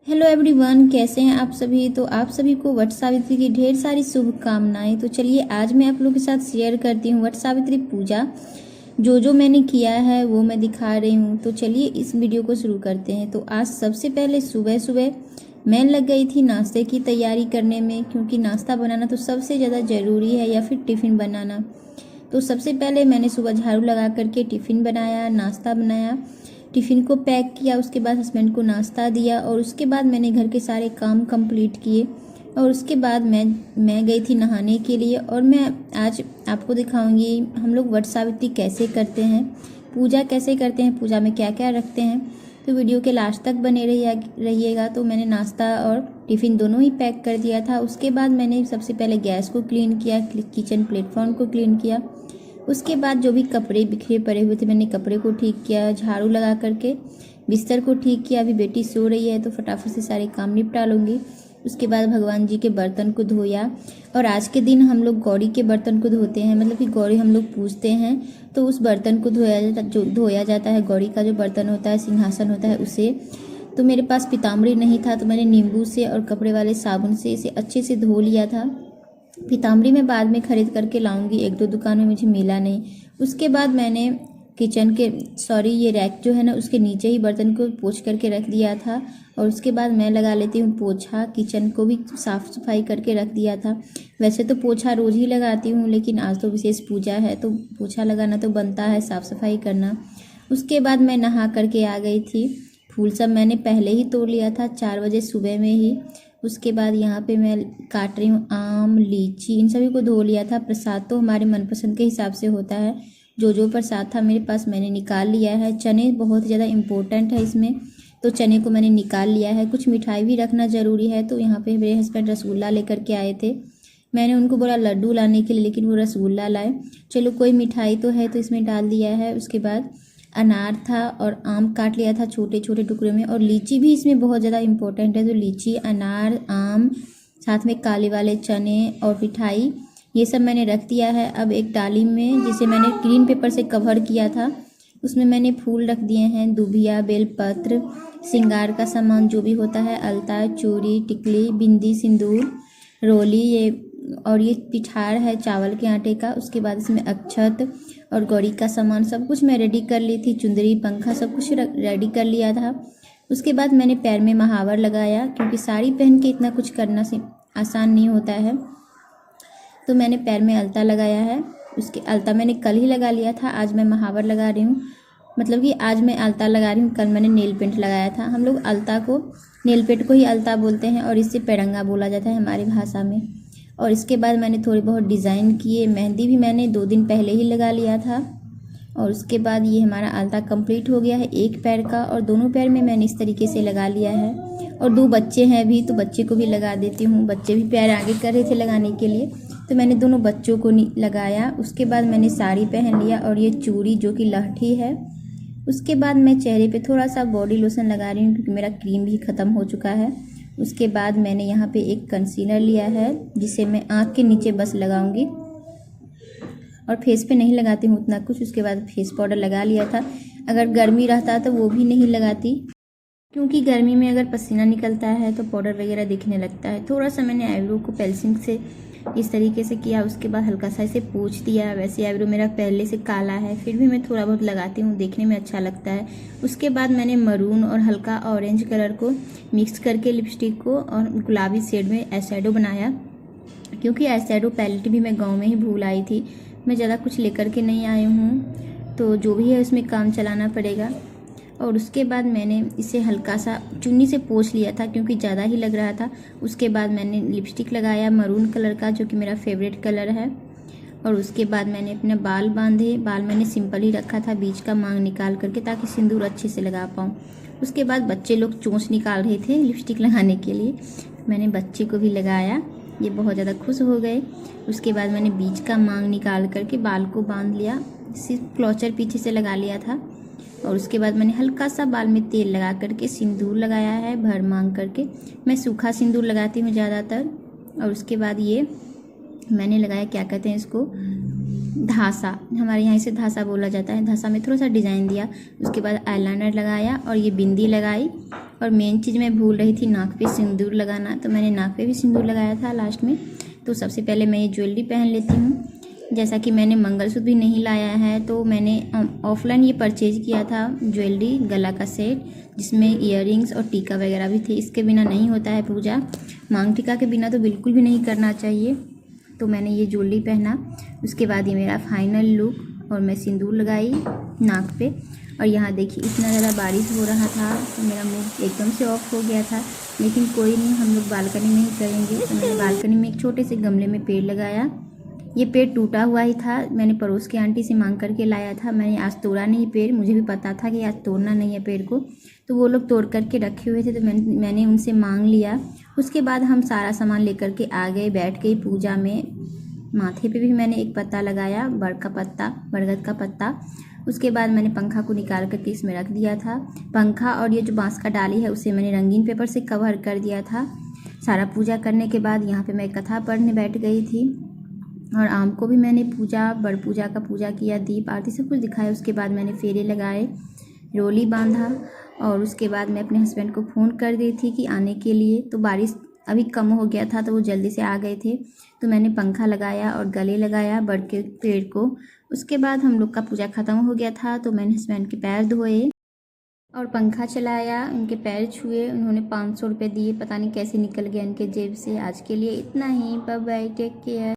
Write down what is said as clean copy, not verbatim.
Hello everyone, कैसे हैं आप सभी। तो आप सभी को वट सावित्री की ढेर सारी शुभकामनाएं। तो चलिए आज मैं आप लोगों के साथ शेयर करती हूँ वट सावित्री पूजा। जो मैंने किया है वो मैं दिखा रही हूँ। तो चलिए इस वीडियो को शुरू करते हैं। तो आज सबसे पहले सुबह सुबह मैं लग गई थी नाश्ते की तैयारी करने में, क्योंकि नाश्ता बनाना तो सबसे ज़्यादा ज़रूरी है, या फिर टिफ़िन बनाना। तो सबसे पहले मैंने सुबह झाड़ू लगा करके टिफ़िन बनाया, नाश्ता बनाया, टिफ़िन को पैक किया। उसके बाद हस्बैंड को नाश्ता दिया और उसके बाद मैंने घर के सारे काम कंप्लीट किए। और उसके बाद मैं गई थी नहाने के लिए। और मैं आज आपको दिखाऊंगी हम लोग वट सावित्री कैसे करते हैं, पूजा कैसे करते हैं, पूजा में क्या क्या रखते हैं। तो वीडियो के लास्ट तक बने रहिएगा। तो मैंने नाश्ता और टिफ़िन दोनों ही पैक कर दिया था। उसके बाद मैंने सबसे पहले गैस को क्लीन किया, किचन प्लेटफॉर्म को क्लीन किया। उसके बाद जो भी कपड़े बिखरे पड़े हुए थे मैंने कपड़े को ठीक किया, झाड़ू लगा करके बिस्तर को ठीक किया। अभी बेटी सो रही है तो फटाफट से सारे काम निपटा लूँगी। उसके बाद भगवान जी के बर्तन को धोया। और आज के दिन हम लोग गौरी के बर्तन को धोते हैं, मतलब कि गौरी हम लोग पूजते हैं तो उस बर्तन को धोया जाता है। गौरी का जो बर्तन होता है, सिंहासन होता है, उसे। तो मेरे पास पीताम्बरी नहीं था तो मैंने नींबू से और कपड़े वाले साबुन से इसे अच्छे से धो लिया था। पीताम्बरी मैं बाद में ख़रीद करके लाऊंगी, एक दो दुकान में मुझे मिला नहीं। उसके बाद मैंने ये रैक जो है ना, उसके नीचे ही बर्तन को पोंछ करके रख दिया था। और उसके बाद मैं लगा लेती हूँ पोछा, किचन को भी साफ़ सफाई करके रख दिया था। वैसे तो पोछा रोज़ ही लगाती हूँ, लेकिन आज तो विशेष पूजा है तो पोछा लगाना तो बनता है, साफ़ सफाई करना। उसके बाद मैं नहा करके आ गई थी। फूल सब मैंने पहले ही तोड़ लिया था 4 बजे सुबह में ही। उसके बाद यहाँ पे मैं काट रही हूँ आम, लीची, इन सभी को धो लिया था। प्रसाद तो हमारे मनपसंद के हिसाब से होता है। जो प्रसाद था मेरे पास मैंने निकाल लिया है। चने बहुत ज़्यादा इम्पोर्टेंट है इसमें, तो चने को मैंने निकाल लिया है। कुछ मिठाई भी रखना ज़रूरी है। तो यहाँ पे मेरे हस्बैंड रसगुल्ला लेकर के आए थे। मैंने उनको बोला लड्डू लाने के लिए, लेकिन वो रसगुल्ला लाए। चलो कोई मिठाई तो है तो इसमें डाल दिया है। उसके बाद अनार था और आम काट लिया था छोटे छोटे टुकड़े में। और लीची भी इसमें बहुत ज़्यादा इम्पोर्टेंट है। तो लीची, अनार, आम, साथ में काले वाले चने और मिठाई, ये सब मैंने रख दिया है। अब एक डाली में, जिसे मैंने ग्रीन पेपर से कवर किया था, उसमें मैंने फूल रख दिए हैं, दुबिया, बेलपत्र, श्रृंगार का सामान जो भी होता है, अलता, चूड़ी, टिकली, बिंदी, सिंदूर, रोली, ये और ये पिठार है चावल के आटे का। उसके बाद इसमें अक्षत और गौरी का सामान सब कुछ मैं रेडी कर ली थी। चुंदरी, पंखा सब कुछ रेडी कर लिया था। उसके बाद मैंने पैर में महावर लगाया, क्योंकि साड़ी पहन के इतना कुछ करना से आसान नहीं होता है। तो मैंने पैर में अलता लगाया है। उसके अलता मैंने कल ही लगा लिया था, आज मैं महावर लगा रही हूँ। मतलब कि आज मैं अलता लगा रही हूँ, कल मैंने नेल पेंट लगाया था। हम लोग अलता को, नेल पेंट को ही अलता बोलते हैं और इससे पेड़ंगा बोला जाता है हमारी भाषा में। और इसके बाद मैंने थोड़ी बहुत डिज़ाइन किए। मेहंदी भी मैंने 2 दिन पहले ही लगा लिया था। और उसके बाद ये हमारा अलता कंप्लीट हो गया है एक पैर का, और दोनों पैर में मैंने इस तरीके से लगा लिया है। और 2 बच्चे हैं भी, तो बच्चे को भी लगा देती हूँ। बच्चे भी पैर आगे कर रहे थे लगाने के लिए, तो मैंने दोनों बच्चों को लगाया। उसके बाद मैंने साड़ी पहन लिया और ये चूड़ी जो कि लहठी है। उसके बाद मैं चेहरे पे थोड़ा सा बॉडी लोशन लगा रही हूँ, क्योंकि मेरा क्रीम भी ख़त्म हो चुका है। उसके बाद मैंने यहाँ पे एक कंसीलर लिया है, जिसे मैं आँख के नीचे बस लगाऊंगी, और फेस पे नहीं लगाती हूँ उतना कुछ। उसके बाद फेस पाउडर लगा लिया था। अगर गर्मी रहता तो वो भी नहीं लगाती, क्योंकि गर्मी में अगर पसीना निकलता है तो पाउडर वगैरह दिखने लगता है। थोड़ा सा मैंने आईब्रो को पेंसिल से इस तरीके से किया। उसके बाद हल्का सा इसे पोंछ दिया। वैसे आईब्रो मेरा पहले से काला है, फिर भी मैं थोड़ा बहुत लगाती हूँ, देखने में अच्छा लगता है। उसके बाद मैंने मरून और हल्का ऑरेंज कलर को मिक्स करके लिपस्टिक को और गुलाबी शेड में आई शैडो बनाया, क्योंकि आई शैडो पैलेट भी मैं गाँव में ही भूल आई थी। मैं ज़्यादा कुछ लेकर के नहीं आई हूँ, तो जो भी है उसमें काम चलाना पड़ेगा। और उसके बाद मैंने इसे हल्का सा चुन्नी से पोंछ लिया था, क्योंकि ज़्यादा ही लग रहा था। उसके बाद मैंने लिपस्टिक लगाया मरून कलर का, जो कि मेरा फेवरेट कलर है। और उसके बाद मैंने अपने बाल बांधे। बाल मैंने सिंपल ही रखा था, बीच का मांग निकाल करके, ताकि सिंदूर अच्छे से लगा पाऊँ। उसके बाद बच्चे लोग चोंच निकाल रहे थे लिपस्टिक लगाने के लिए, मैंने बच्चे को भी लगाया। ये बहुत ज़्यादा खुश हो गए। उसके बाद मैंने बीच का मांग निकाल करके बाल को बांध लिया, सिर्फ क्लॉचर पीछे से लगा लिया था। और उसके बाद मैंने हल्का सा बाल में तेल लगा करके सिंदूर लगाया है, भर मांग करके। मैं सूखा सिंदूर लगाती हूँ ज़्यादातर। और उसके बाद ये मैंने लगाया, क्या कहते हैं इसको, धासा, हमारे यहाँ इसे धासा बोला जाता है। धासा में थोड़ा सा डिज़ाइन दिया। उसके बाद आईलाइनर लगाया और ये बिंदी लगाई। और मेन चीज़ मैं भूल रही थी नाक पे सिंदूर लगाना, तो मैंने नाक पे भी सिंदूर लगाया था लास्ट में। तो सबसे पहले मैं ये ज्वेलरी पहन लेती हूँ। जैसा कि मैंने मंगलसूत्र भी नहीं लाया है, तो मैंने ऑफलाइन ये परचेज किया था ज्वेलरी, गला का सेट जिसमें इयररिंग्स और टीका वगैरह भी थे। इसके बिना नहीं होता है पूजा, मांग टीका के बिना तो बिल्कुल भी नहीं करना चाहिए। तो मैंने ये ज्वेलरी पहना। उसके बाद ये मेरा फाइनल लुक, और मैं सिंदूर लगाई नाक पे। और यहाँ देखिए इतना ज़्यादा बारिश हो रहा था तो मेरा मूड एकदम से ऑफ हो गया था, लेकिन कोई नहीं, हम लोग बालकनी में ही करेंगे। तो मैंने बालकनी में एक छोटे से गमले में पेड़ लगाया। ये पेड़ टूटा हुआ ही था, मैंने पड़ोस की आंटी से मांग करके लाया था। मैंने आज तोड़ा नहीं पेड़, मुझे भी पता था कि आज तोड़ना नहीं है पेड़ को, तो वो लोग तोड़ करके रखे हुए थे, तो मैंने उनसे मांग लिया। उसके बाद हम सारा सामान लेकर के आ गए, बैठ गई पूजा में। माथे पे भी मैंने एक पत्ता लगाया, बरगद का पत्ता। उसके बाद मैंने पंखा को निकाल करके इसमें रख दिया था। पंखा और ये जो बांस का डाली है उसे मैंने रंगीन पेपर से कवर कर दिया था। सारा पूजा करने के बाद यहाँ पे मैं कथा पढ़ने बैठ गई थी। और आम को भी मैंने पूजा, बड़ पूजा का पूजा किया, दीप आरती सब कुछ दिखाया। उसके बाद मैंने फेरे लगाए, रोली बांधा, और उसके बाद मैं अपने हस्बैंड को फ़ोन कर दी थी कि आने के लिए। तो बारिश अभी कम हो गया था तो वो जल्दी से आ गए थे। तो मैंने पंखा लगाया और गले लगाया बड़ के पेड़ को। उसके बाद हम लोग का पूजा ख़त्म हो गया था, तो मैंने हस्बैंड के पैर धोए और पंखा चलाया, उनके पैर छुए। उन्होंने 500 रुपये दिए, पता नहीं कैसे निकल गया इनके जेब से। आज के लिए इतना ही, बाय बाय, टेक केयर।